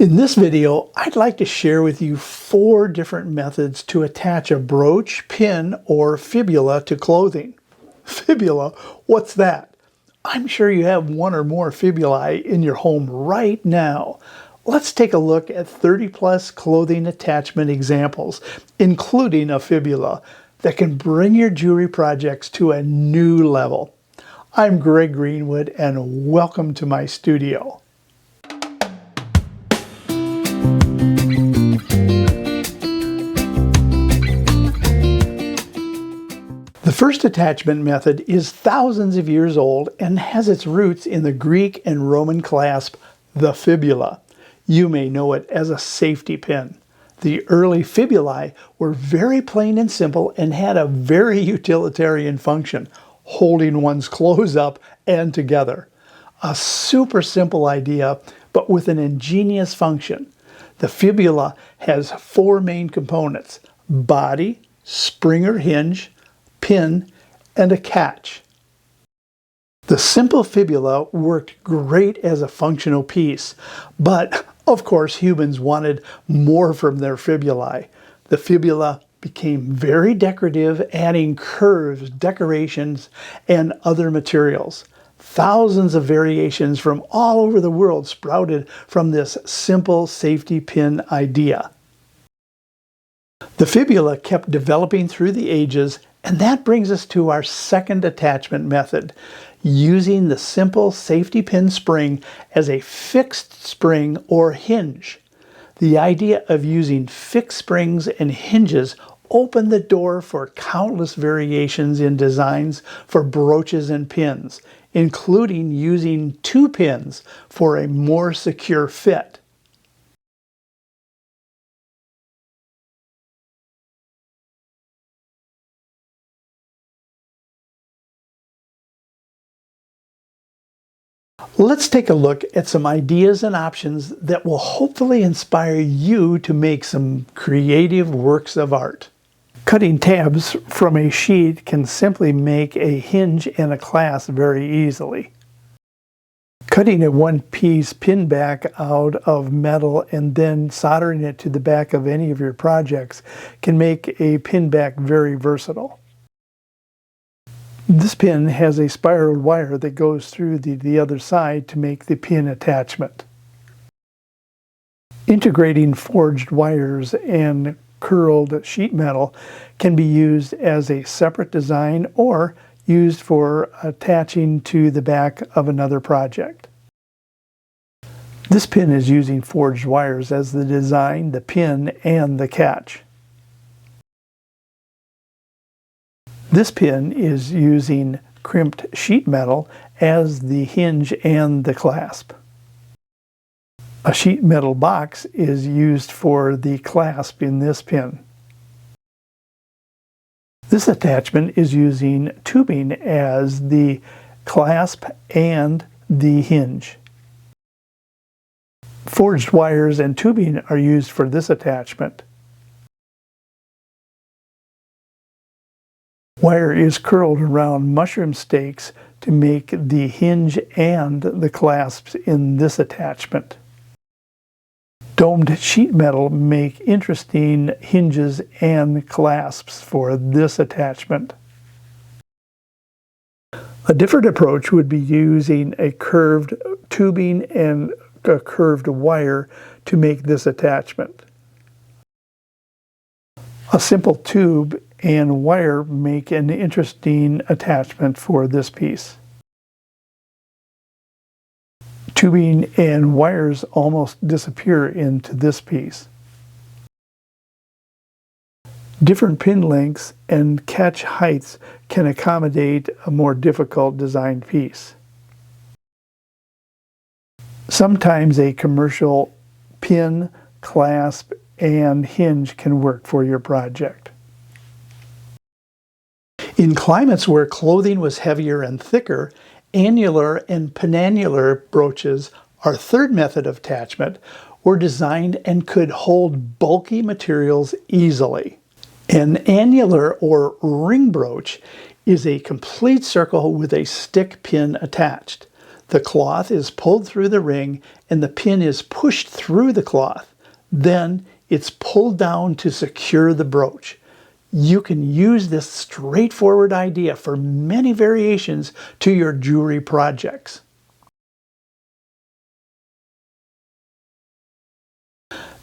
In this video, I'd like to share with you 4 different methods to attach a brooch, pin, or fibula to clothing. Fibula? What's that? I'm sure you have one or more fibulae in your home right now. Let's take a look at 30+ clothing attachment examples, including a fibula, that can bring your jewelry projects to a new level. I'm Greenwood, and welcome to my studio. The first attachment method is thousands of years old and has its roots in the Greek and Roman clasp, the fibula. You may know it as a safety pin. The early fibulae were very plain and simple and had a very utilitarian function, holding one's clothes up and together. A super simple idea, but with an ingenious function. The fibula has 4 main components: body, spring or hinge, pin, and a catch. The simple fibula worked great as a functional piece, but of course humans wanted more from their fibulae. The fibula became very decorative, adding curves, decorations, and other materials. Thousands of variations from all over the world sprouted from this simple safety pin idea. The fibula kept developing through the ages, and that brings us to our second attachment method, using the simple safety pin spring as a fixed spring or hinge. The idea of using fixed springs and hinges opened the door for countless variations in designs for brooches and pins, including using 2 pins for a more secure fit. Let's take a look at some ideas and options that will hopefully inspire you to make some creative works of art. Cutting tabs from a sheet can simply make a hinge and a clasp very easily. Cutting a one-piece pin back out of metal and then soldering it to the back of any of your projects can make a pin back very versatile. This pin has a spiral wire that goes through the other side to make the pin attachment. Integrating forged wires and curled sheet metal can be used as a separate design or used for attaching to the back of another project. This pin is using forged wires as the design, the pin, and the catch. This pin is using crimped sheet metal as the hinge and the clasp. A sheet metal box is used for the clasp in this pin. This attachment is using tubing as the clasp and the hinge. Forged wires and tubing are used for this attachment. Wire is curled around mushroom stakes to make the hinge and the clasps in this attachment. Domed sheet metal make interesting hinges and clasps for this attachment. A different approach would be using a curved tubing and a curved wire to make this attachment. A simple tube and wire make an interesting attachment for this piece. Tubing and wires almost disappear into this piece. Different pin lengths and catch heights can accommodate a more difficult designed piece. Sometimes a commercial pin, clasp, and hinge can work for your project. In climates where clothing was heavier and thicker, annular and penannular brooches, our third method of attachment, were designed and could hold bulky materials easily. An annular or ring brooch is a complete circle with a stick pin attached. The cloth is pulled through the ring and the pin is pushed through the cloth. Then it's pulled down to secure the brooch. You can use this straightforward idea for many variations to your jewelry projects.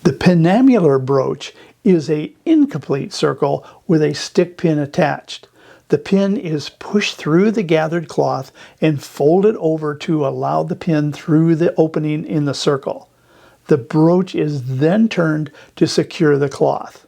The penannular brooch is an incomplete circle with a stick pin attached. The pin is pushed through the gathered cloth and folded over to allow the pin through the opening in the circle. The brooch is then turned to secure the cloth.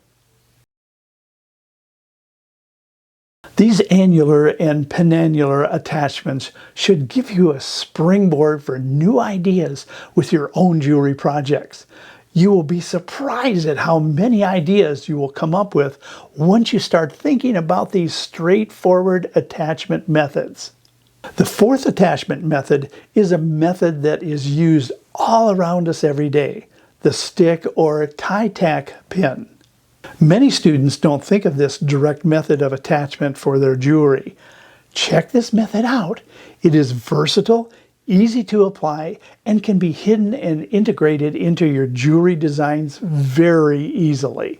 These annular and penannular attachments should give you a springboard for new ideas with your own jewelry projects. You will be surprised at how many ideas you will come up with once you start thinking about these straightforward attachment methods. The fourth attachment method is a method that is used all around us every day, the stick or tie tack pin. Many students don't think of this direct method of attachment for their jewelry. Check this method out. It is versatile, easy to apply, and can be hidden and integrated into your jewelry designs very easily.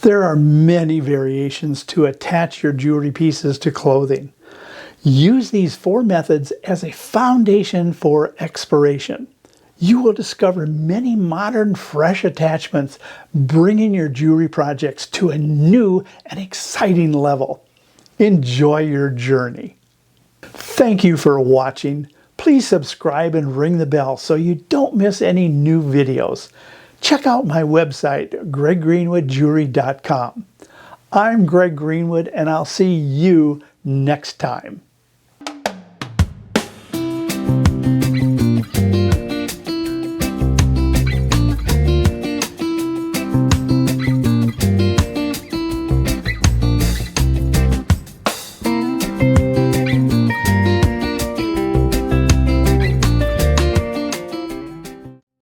There are many variations to attach your jewelry pieces to clothing. Use these four methods as a foundation for exploration. You will discover many modern, fresh attachments, bringing your jewelry projects to a new and exciting level. Enjoy your journey. Thank you for watching. Please subscribe and ring the bell so you don't miss any new videos. Check out my website, greggreenwoodjewelry.com. I'm Greg Greenwood, and I'll see you next time.